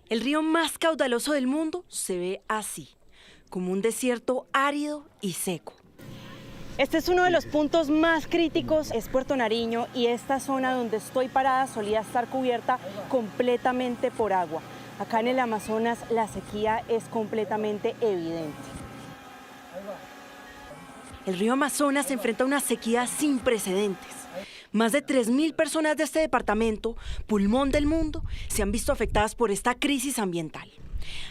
El río más caudaloso del mundo se ve así, como un desierto árido y seco. Este es uno de los puntos más críticos, es Puerto Nariño, y esta zona donde estoy parada solía estar cubierta completamente por agua. Acá en el Amazonas la sequía es completamente evidente. El río Amazonas se enfrenta a una sequía sin precedentes. Más de 3.000 personas de este departamento, pulmón del mundo, se han visto afectadas por esta crisis ambiental.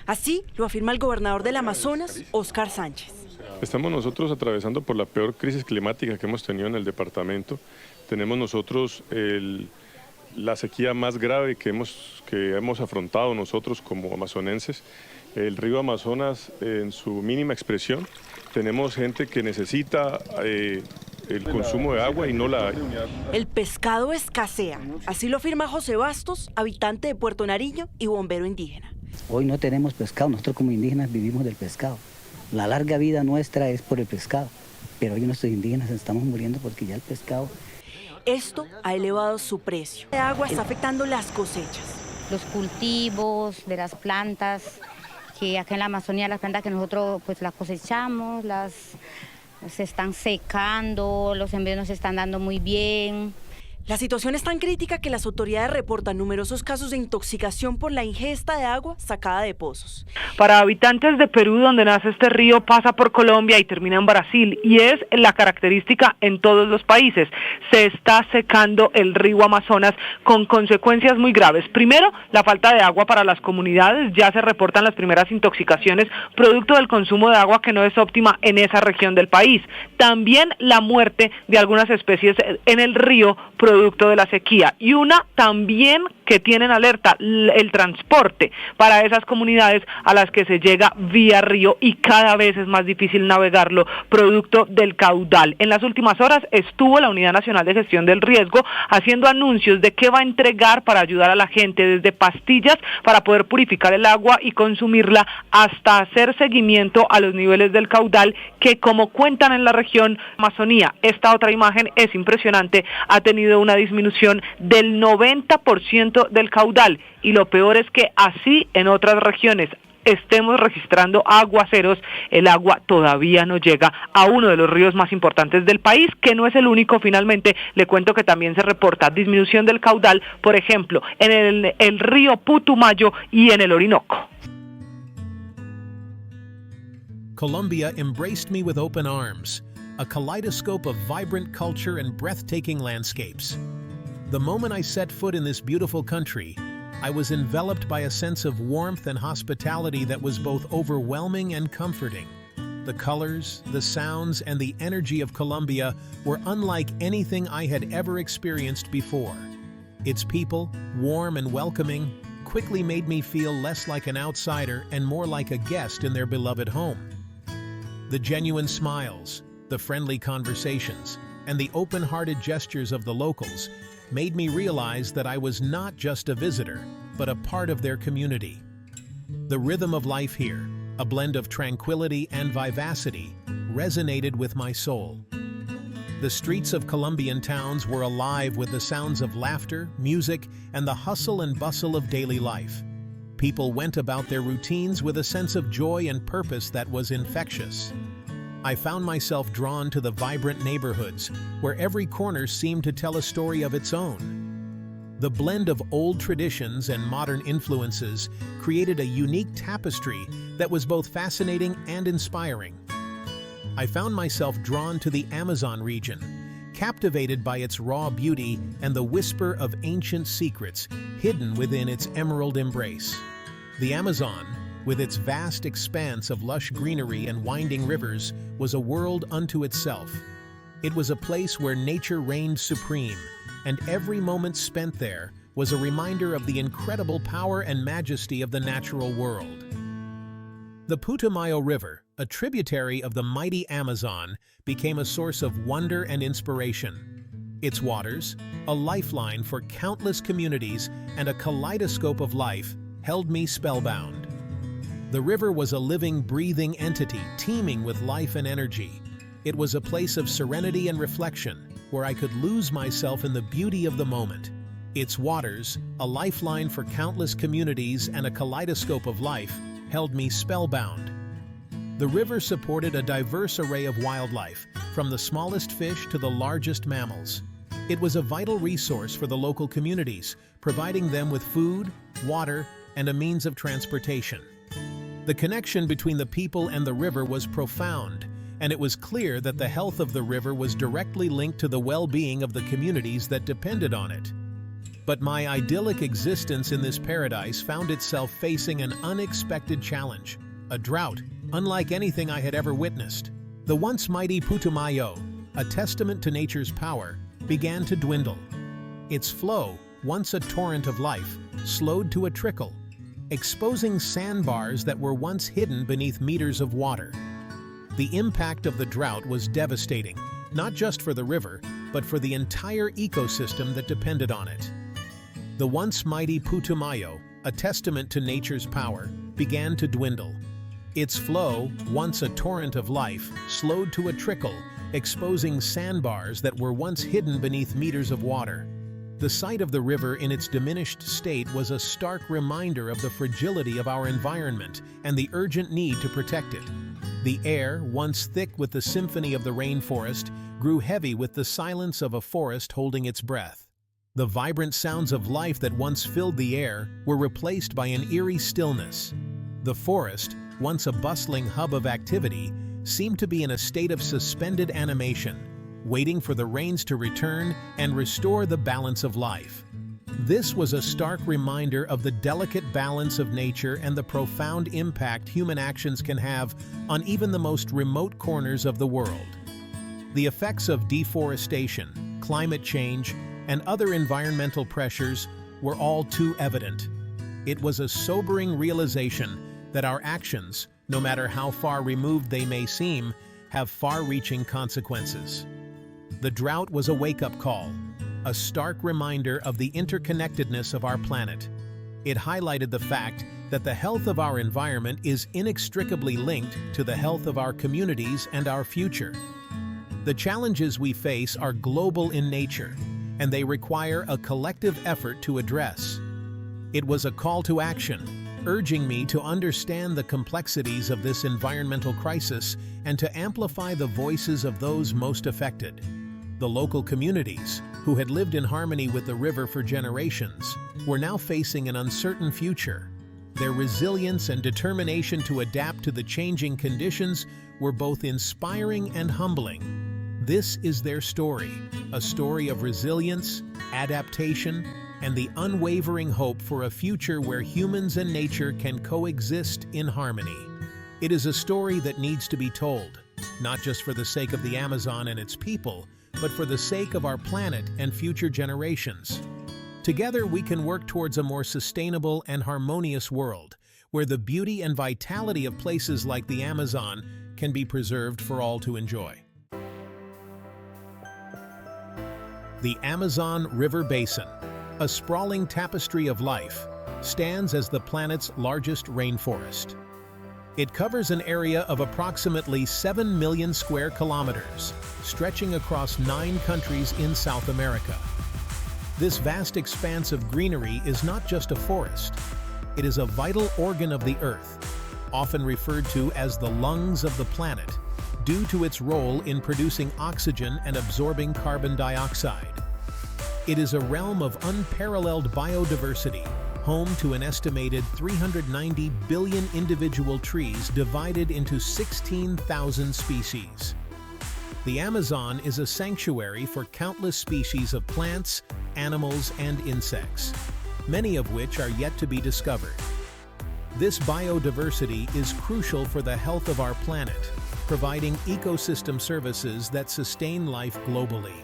Así lo afirma el gobernador del Amazonas, Óscar Sánchez. Estamos nosotros atravesando por la peor crisis climática que hemos tenido en el departamento. Tenemos nosotros la sequía más grave que hemos afrontado nosotros como amazonenses. El río Amazonas en su mínima expresión. Tenemos gente que necesita el consumo de agua y no la hay. El pescado escasea, así lo afirma José Bastos, habitante de Puerto Nariño y bombero indígena. Hoy no tenemos pescado, nosotros como indígenas vivimos del pescado. La larga vida nuestra es por el pescado, pero hoy nuestros indígenas estamos muriendo porque ya el pescado... Esto ha elevado su precio. El agua está afectando las cosechas. Los cultivos de las plantas, que acá en la Amazonía las plantas que nosotros pues las cosechamos, se están secando, los envíos no se están dando muy bien. La situación es tan crítica que las autoridades reportan numerosos casos de intoxicación por la ingesta de agua sacada de pozos. Para habitantes de Perú, donde nace este río, pasa por Colombia y termina en Brasil, y es la característica en todos los países. Se está secando el río Amazonas con consecuencias muy graves. Primero, la falta de agua para las comunidades. Ya se reportan las primeras intoxicaciones producto del consumo de agua que no es óptima en esa región del país. También la muerte de algunas especies en el río producto de la sequía, y una también que tienen alerta, el transporte para esas comunidades a las que se llega vía río, y cada vez es más difícil navegarlo producto del caudal. En las últimas horas estuvo la Unidad Nacional de Gestión del Riesgo haciendo anuncios de qué va a entregar para ayudar a la gente, desde pastillas para poder purificar el agua y consumirla, hasta hacer seguimiento a los niveles del caudal que, como cuentan en la región Amazonía, esta otra imagen es impresionante, ha tenido una disminución del 90% del caudal, y lo peor es que así en otras regiones estemos registrando aguaceros, el agua todavía no llega a uno de los ríos más importantes del país, que no es el único. Finalmente, le cuento que también se reporta disminución del caudal, por ejemplo, en el río Putumayo y en el Orinoco. Colombia embraced me with open arms, a kaleidoscope of vibrant culture and breathtaking landscapes. The moment I set foot in this beautiful country, I was enveloped by a sense of warmth and hospitality that was both overwhelming and comforting. The colors, the sounds, and the energy of Colombia were unlike anything I had ever experienced before. Its people, warm and welcoming, quickly made me feel less like an outsider and more like a guest in their beloved home. The genuine smiles, the friendly conversations, and the open-hearted gestures of the locals made me realize that I was not just a visitor, but a part of their community. The rhythm of life here, a blend of tranquility and vivacity, resonated with my soul. The streets of Colombian towns were alive with the sounds of laughter, music, and the hustle and bustle of daily life. People went about their routines with a sense of joy and purpose that was infectious. I found myself drawn to the vibrant neighborhoods, where every corner seemed to tell a story of its own. The blend of old traditions and modern influences created a unique tapestry that was both fascinating and inspiring. I found myself drawn to the Amazon region, captivated by its raw beauty and the whisper of ancient secrets hidden within its emerald embrace. The Amazon, with its vast expanse of lush greenery and winding rivers, was a world unto itself. It was a place where nature reigned supreme, and every moment spent there was a reminder of the incredible power and majesty of the natural world. The Putumayo River, a tributary of the mighty Amazon, became a source of wonder and inspiration. Its waters, a lifeline for countless communities and a kaleidoscope of life, held me spellbound. The river was a living, breathing entity teeming with life and energy. It was a place of serenity and reflection, where I could lose myself in the beauty of the moment. Its waters, a lifeline for countless communities and a kaleidoscope of life, held me spellbound. The river supported a diverse array of wildlife, from the smallest fish to the largest mammals. It was a vital resource for the local communities, providing them with food, water, and a means of transportation. The connection between the people and the river was profound, and it was clear that the health of the river was directly linked to the well-being of the communities that depended on it. But my idyllic existence in this paradise found itself facing an unexpected challenge, a drought, unlike anything I had ever witnessed. The once mighty Putumayo, a testament to nature's power, began to dwindle. Its flow, once a torrent of life, slowed to a trickle, exposing sandbars that were once hidden beneath meters of water. The impact of the drought was devastating, not just for the river, but for the entire ecosystem that depended on it. The once mighty Putumayo, a testament to nature's power, began to dwindle. Its flow, once a torrent of life, slowed to a trickle, exposing sandbars that were once hidden beneath meters of water. The sight of the river in its diminished state was a stark reminder of the fragility of our environment and the urgent need to protect it. The air, once thick with the symphony of the rainforest, grew heavy with the silence of a forest holding its breath. The vibrant sounds of life that once filled the air were replaced by an eerie stillness. The forest, once a bustling hub of activity, seemed to be in a state of suspended animation, waiting for the rains to return and restore the balance of life. This was a stark reminder of the delicate balance of nature and the profound impact human actions can have on even the most remote corners of the world. The effects of deforestation, climate change, and other environmental pressures were all too evident. It was a sobering realization that our actions, no matter how far removed they may seem, have far-reaching consequences. The drought was a wake-up call, a stark reminder of the interconnectedness of our planet. It highlighted the fact that the health of our environment is inextricably linked to the health of our communities and our future. The challenges we face are global in nature, and they require a collective effort to address. It was a call to action, urging me to understand the complexities of this environmental crisis and to amplify the voices of those most affected. The local communities, who had lived in harmony with the river for generations, were now facing an uncertain future. Their resilience and determination to adapt to the changing conditions were both inspiring and humbling. This is their story, a story of resilience, adaptation, and the unwavering hope for a future where humans and nature can coexist in harmony. It is a story that needs to be told, not just for the sake of the Amazon and its people, but for the sake of our planet and future generations. Together, we can work towards a more sustainable and harmonious world, where the beauty and vitality of places like the Amazon can be preserved for all to enjoy. The Amazon River Basin, a sprawling tapestry of life, stands as the planet's largest rainforest. It covers an area of approximately 7 million square kilometers, stretching across 9 countries in South America. This vast expanse of greenery is not just a forest. It is a vital organ of the Earth, often referred to as the lungs of the planet, due to its role in producing oxygen and absorbing carbon dioxide. It is a realm of unparalleled biodiversity, home to an estimated 390 billion individual trees divided into 16,000 species. The Amazon is a sanctuary for countless species of plants, animals, and insects, many of which are yet to be discovered. This biodiversity is crucial for the health of our planet, providing ecosystem services that sustain life globally.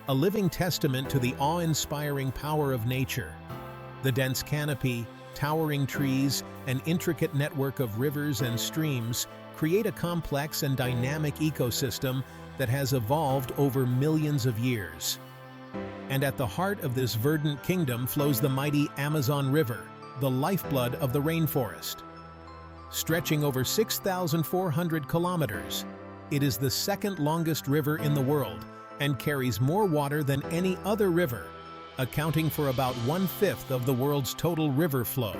A living testament to the awe-inspiring power of nature. The dense canopy, towering trees, and intricate network of rivers and streams create a complex and dynamic ecosystem that has evolved over millions of years. And at the heart of this verdant kingdom flows the mighty Amazon River, the lifeblood of the rainforest. Stretching over 6,400 kilometers, it is the second longest river in the world and carries more water than any other river, accounting for about 1/5 of the world's total river flow.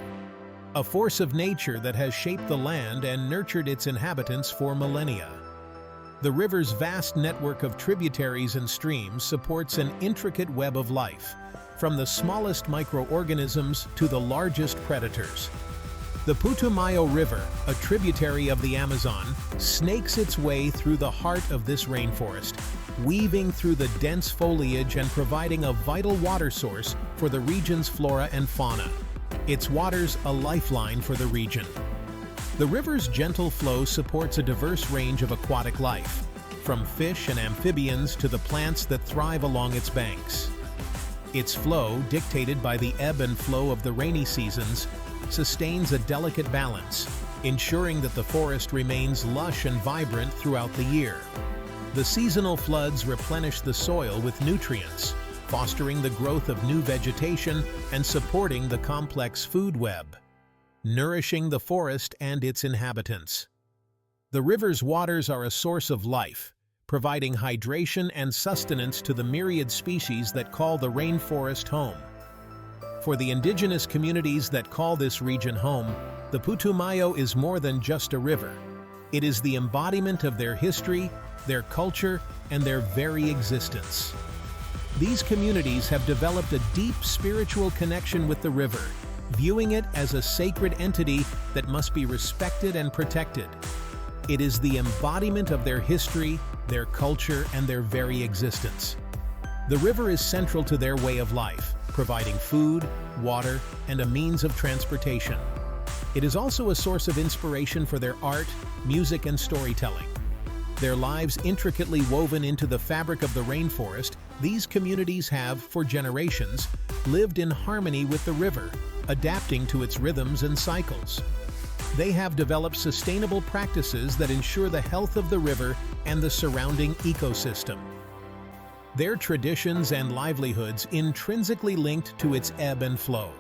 A force of nature that has shaped the land and nurtured its inhabitants for millennia. The river's vast network of tributaries and streams supports an intricate web of life, from the smallest microorganisms to the largest predators. The Putumayo River, a tributary of the Amazon, snakes its way through the heart of this rainforest, weaving through the dense foliage and providing a vital water source for the region's flora and fauna. Its waters a lifeline for the region. The river's gentle flow supports a diverse range of aquatic life, from fish and amphibians to the plants that thrive along its banks. Its flow, dictated by the ebb and flow of the rainy seasons, sustains a delicate balance, ensuring that the forest remains lush and vibrant throughout the year. The seasonal floods replenish the soil with nutrients, fostering the growth of new vegetation and supporting the complex food web, nourishing the forest and its inhabitants. The river's waters are a source of life, providing hydration and sustenance to the myriad species that call the rainforest home. For the indigenous communities that call this region home, the Putumayo is more than just a river. It is the embodiment of their history, their culture, and their very existence. These communities have developed a deep spiritual connection with the river, viewing it as a sacred entity that must be respected and protected. It is the embodiment of their history, their culture, and their very existence. The river is central to their way of life, providing food, water, and a means of transportation. It is also a source of inspiration for their art, music, and storytelling. Their lives intricately woven into the fabric of the rainforest, these communities have, for generations, lived in harmony with the river, adapting to its rhythms and cycles. They have developed sustainable practices that ensure the health of the river and the surrounding ecosystem. Their traditions and livelihoods intrinsically linked to its ebb and flow.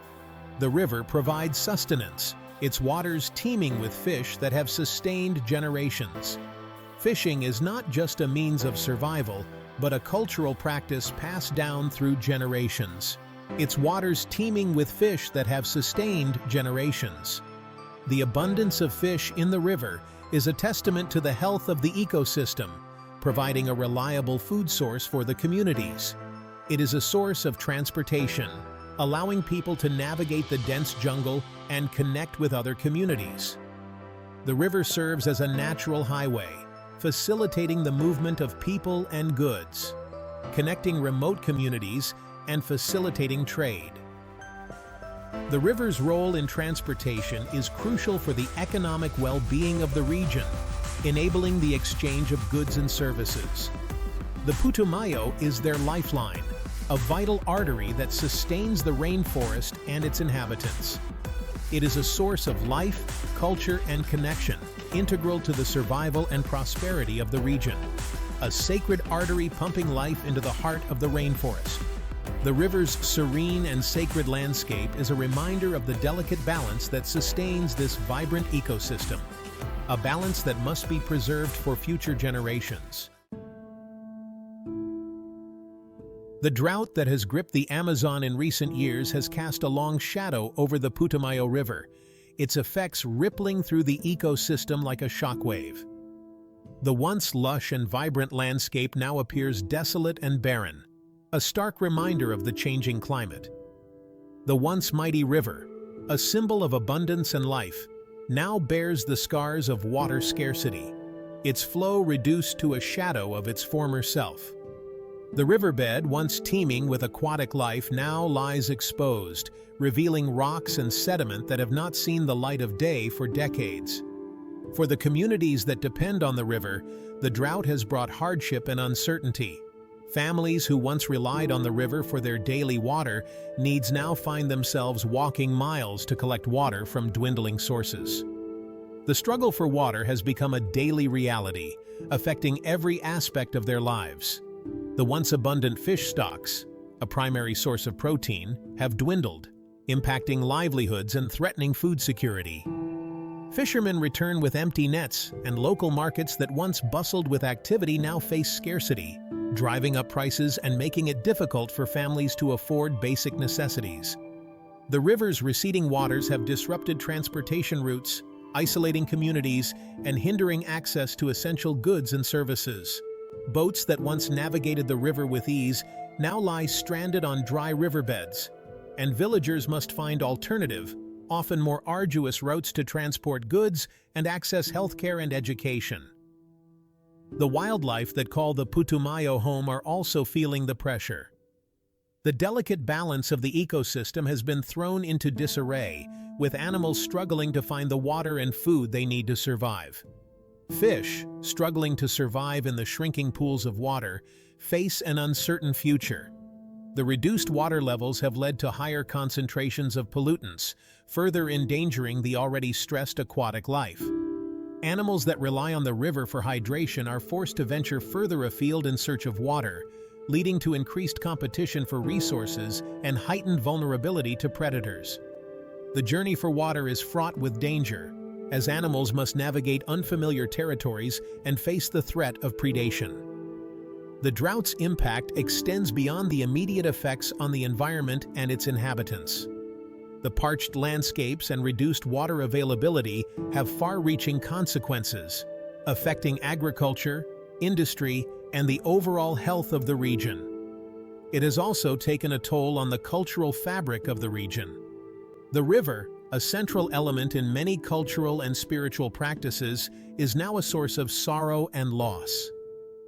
The river provides sustenance, its waters teeming with fish that have sustained generations. Fishing is not just a means of survival, but a cultural practice passed down through generations. Its waters teeming with fish that have sustained generations. The abundance of fish in the river is a testament to the health of the ecosystem, providing a reliable food source for the communities. It is a source of transportation, allowing people to navigate the dense jungle and connect with other communities. The river serves as a natural highway, facilitating the movement of people and goods, connecting remote communities and facilitating trade. The river's role in transportation is crucial for the economic well-being of the region, enabling the exchange of goods and services. The Putumayo is their lifeline, a vital artery that sustains the rainforest and its inhabitants. It is a source of life, culture, and connection, integral to the survival and prosperity of the region. A sacred artery pumping life into the heart of the rainforest. The river's serene and sacred landscape is a reminder of the delicate balance that sustains this vibrant ecosystem, a balance that must be preserved for future generations. The drought that has gripped the Amazon in recent years has cast a long shadow over the Putumayo River, its effects rippling through the ecosystem like a shockwave. The once lush and vibrant landscape now appears desolate and barren, a stark reminder of the changing climate. The once mighty river, a symbol of abundance and life, now bears the scars of water scarcity, its flow reduced to a shadow of its former self. The riverbed, once teeming with aquatic life, now lies exposed, revealing rocks and sediment that have not seen the light of day for decades. For the communities that depend on the river, the drought has brought hardship and uncertainty. Families who once relied on the river for their daily water needs now find themselves walking miles to collect water from dwindling sources. The struggle for water has become a daily reality, affecting every aspect of their lives. The once abundant fish stocks, a primary source of protein, have dwindled, impacting livelihoods and threatening food security. Fishermen return with empty nets, and local markets that once bustled with activity now face scarcity. driving up prices and making it difficult for families to afford basic necessities. The river's receding waters have disrupted transportation routes, isolating communities, and hindering access to essential goods and services. Boats that once navigated the river with ease now lie stranded on dry riverbeds, and villagers must find alternative, often more arduous routes to transport goods and access healthcare and education. The wildlife that call the Putumayo home are also feeling the pressure. The delicate balance of the ecosystem has been thrown into disarray, with animals struggling to find the water and food they need to survive. Fish, struggling to survive in the shrinking pools of water, face an uncertain future. The reduced water levels have led to higher concentrations of pollutants, further endangering the already stressed aquatic life. Animals that rely on the river for hydration are forced to venture further afield in search of water, leading to increased competition for resources and heightened vulnerability to predators. The journey for water is fraught with danger, as animals must navigate unfamiliar territories and face the threat of predation. The drought's impact extends beyond the immediate effects on the environment and its inhabitants. The parched landscapes and reduced water availability have far-reaching consequences, affecting agriculture, industry, and the overall health of the region. It has also taken a toll on the cultural fabric of the region. The river, a central element in many cultural and spiritual practices, is now a source of sorrow and loss.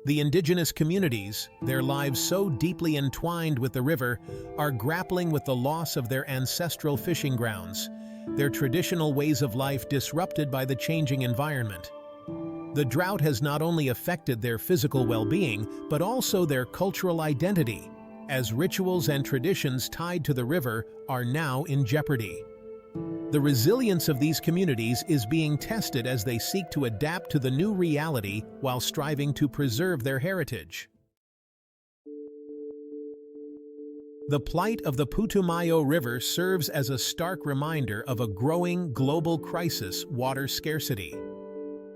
The indigenous communities, their lives so deeply entwined with the river, are grappling with the loss of their ancestral fishing grounds, their traditional ways of life disrupted by the changing environment. The drought has not only affected their physical well-being, but also their cultural identity, as rituals and traditions tied to the river are now in jeopardy. The resilience of these communities is being tested as they seek to adapt to the new reality while striving to preserve their heritage. The plight of the Putumayo River serves as a stark reminder of a growing global crisis: water scarcity.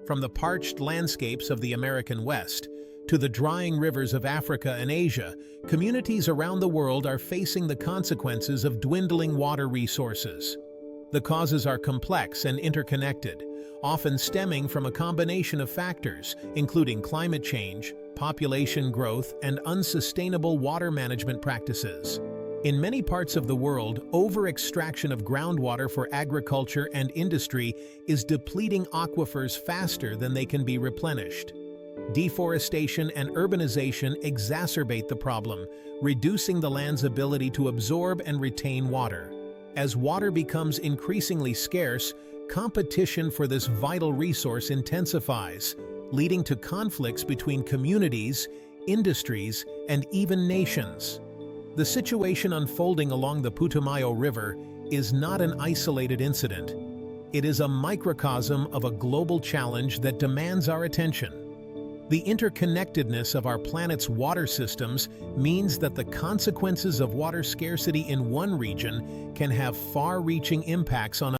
From the parched landscapes of the American West to the drying rivers of Africa and Asia, communities around the world are facing the consequences of dwindling water resources. The causes are complex and interconnected, often stemming from a combination of factors, including climate change, population growth, and unsustainable water management practices. In many parts of the world, over-extraction of groundwater for agriculture and industry is depleting aquifers faster than they can be replenished. Deforestation and urbanization exacerbate the problem, reducing the land's ability to absorb and retain water. As water becomes increasingly scarce, competition for this vital resource intensifies, leading to conflicts between communities, industries, and even nations. The situation unfolding along the Putumayo River is not an isolated incident. It is a microcosm of a global challenge that demands our attention. The interconnectedness of our planet's water systems means that the consequences of water scarcity in one region can have far-reaching impacts on